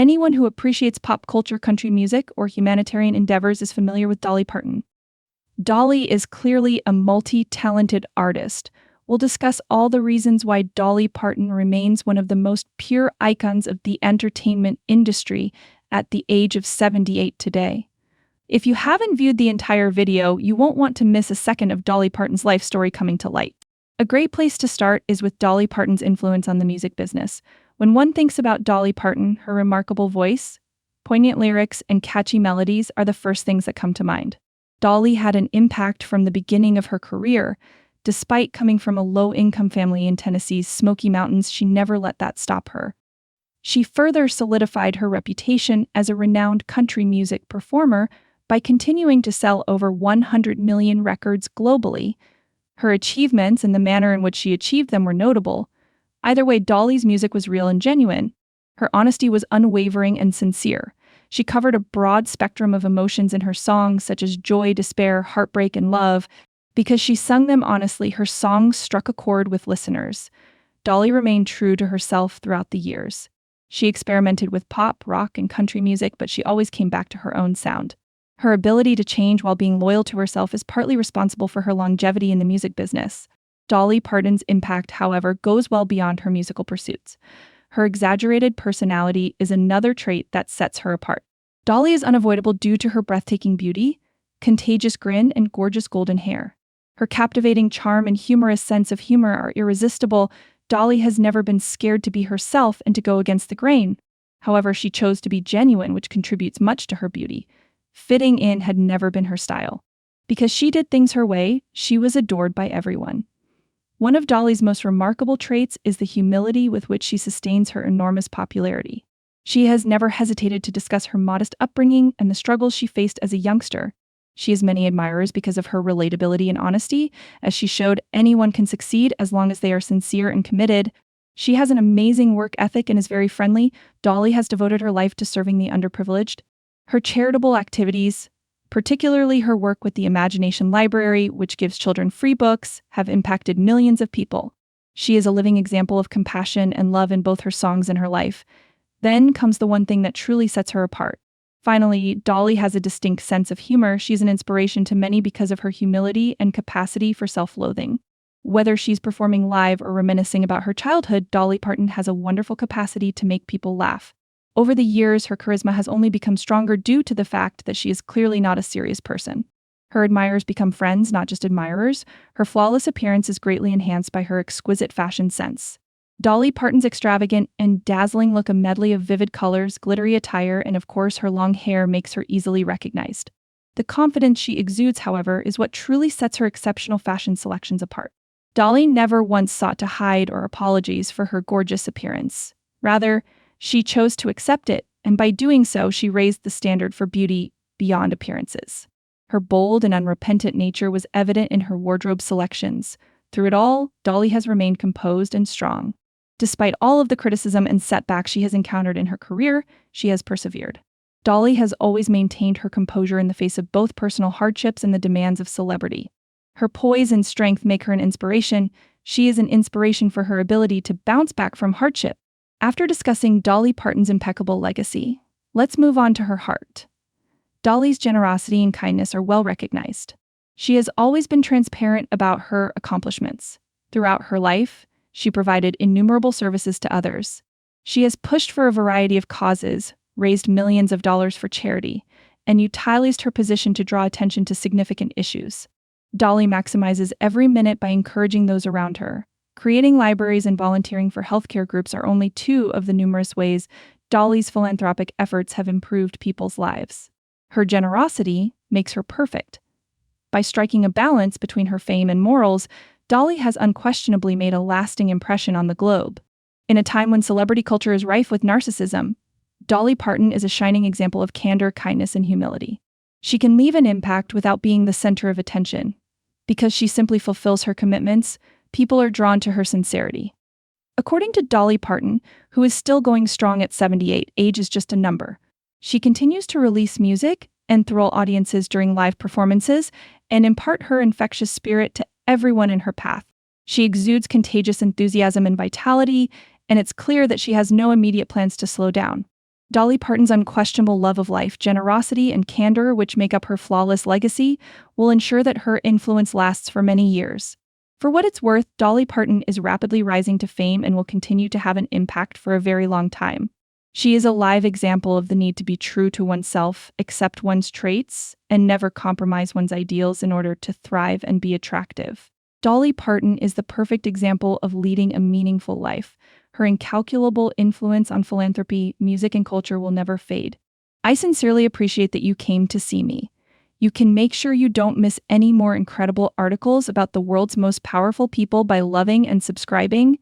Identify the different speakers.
Speaker 1: Anyone who appreciates pop culture, country music, or humanitarian endeavors is familiar with Dolly Parton. Dolly is clearly a multi-talented artist. We'll discuss all the reasons why Dolly Parton remains one of the most pure icons of the entertainment industry at the age of 78 today. If you haven't viewed the entire video, you won't want to miss a second of Dolly Parton's life story coming to light. A great place to start is with Dolly Parton's influence on the music business. When one thinks about Dolly Parton, her remarkable voice, poignant lyrics, and catchy melodies are the first things that come to mind. Dolly had an impact from the beginning of her career. Despite coming from a low-income family in Tennessee's Smoky Mountains, she never let that stop her. She further solidified her reputation as a renowned country music performer by continuing to sell over 100 million records globally. Her achievements and the manner in which she achieved them were notable. Either way, Dolly's music was real and genuine. Her honesty was unwavering and sincere. She covered a broad spectrum of emotions in her songs, such as joy, despair, heartbreak, and love. Because she sung them honestly, her songs struck a chord with listeners. Dolly remained true to herself throughout the years. She experimented with pop, rock, and country music, but she always came back to her own sound. Her ability to change while being loyal to herself is partly responsible for her longevity in the music business. Dolly Parton's impact, however, goes well beyond her musical pursuits. Her exaggerated personality is another trait that sets her apart. Dolly is unavoidable due to her breathtaking beauty, contagious grin, and gorgeous golden hair. Her captivating charm and humorous sense of humor are irresistible. Dolly has never been scared to be herself and to go against the grain. However, she chose to be genuine, which contributes much to her beauty. Fitting in had never been her style. Because she did things her way, she was adored by everyone. One of Dolly's most remarkable traits is the humility with which she sustains her enormous popularity. She has never hesitated to discuss her modest upbringing and the struggles she faced as a youngster. She has many admirers because of her relatability and honesty, as she showed anyone can succeed as long as they are sincere and committed. She has an amazing work ethic and is very friendly. Dolly has devoted her life to serving the underprivileged. Her charitable activities, particularly her work with the Imagination Library, which gives children free books, have impacted millions of people. She is a living example of compassion and love in both her songs and her life. Then comes the one thing that truly sets her apart. Finally, Dolly has a distinct sense of humor. She's an inspiration to many because of her humility and capacity for self-loathing. Whether she's performing live or reminiscing about her childhood, Dolly Parton has a wonderful capacity to make people laugh. Over the years, her charisma has only become stronger due to the fact that she is clearly not a serious person. Her admirers become friends, not just admirers. Her flawless appearance is greatly enhanced by her exquisite fashion sense. Dolly Parton's extravagant and dazzling look, a medley of vivid colors, glittery attire, and of course her long hair makes her easily recognized. The confidence she exudes, however, is what truly sets her exceptional fashion selections apart. Dolly never once sought to hide or apologize for her gorgeous appearance. Rather, she chose to accept it, and by doing so, she raised the standard for beauty beyond appearances. Her bold and unrepentant nature was evident in her wardrobe selections. Through it all, Dolly has remained composed and strong. Despite all of the criticism and setbacks she has encountered in her career, she has persevered. Dolly has always maintained her composure in the face of both personal hardships and the demands of celebrity. Her poise and strength make her an inspiration. She is an inspiration for her ability to bounce back from hardship. After discussing Dolly Parton's impeccable legacy, let's move on to her heart. Dolly's generosity and kindness are well recognized. She has always been transparent about her accomplishments. Throughout her life, she provided innumerable services to others. She has pushed for a variety of causes, raised millions of dollars for charity, and utilized her position to draw attention to significant issues. Dolly maximizes every minute by encouraging those around her. Creating libraries and volunteering for healthcare groups are only two of the numerous ways Dolly's philanthropic efforts have improved people's lives. Her generosity makes her perfect. By striking a balance between her fame and morals, Dolly has unquestionably made a lasting impression on the globe. In a time when celebrity culture is rife with narcissism, Dolly Parton is a shining example of candor, kindness, and humility. She can leave an impact without being the center of attention. Because she simply fulfills her commitments, people are drawn to her sincerity. According to Dolly Parton, who is still going strong at 78, age is just a number. She continues to release music, enthrall audiences during live performances, and impart her infectious spirit to everyone in her path. She exudes contagious enthusiasm and vitality, and it's clear that she has no immediate plans to slow down. Dolly Parton's unquestionable love of life, generosity, and candor, which make up her flawless legacy, will ensure that her influence lasts for many years. For what it's worth, Dolly Parton is rapidly rising to fame and will continue to have an impact for a very long time. She is a live example of the need to be true to oneself, accept one's traits, and never compromise one's ideals in order to thrive and be attractive. Dolly Parton is the perfect example of leading a meaningful life. Her incalculable influence on philanthropy, music, and culture will never fade. I sincerely appreciate that you came to see me. You can make sure you don't miss any more incredible articles about the world's most powerful people by loving and subscribing.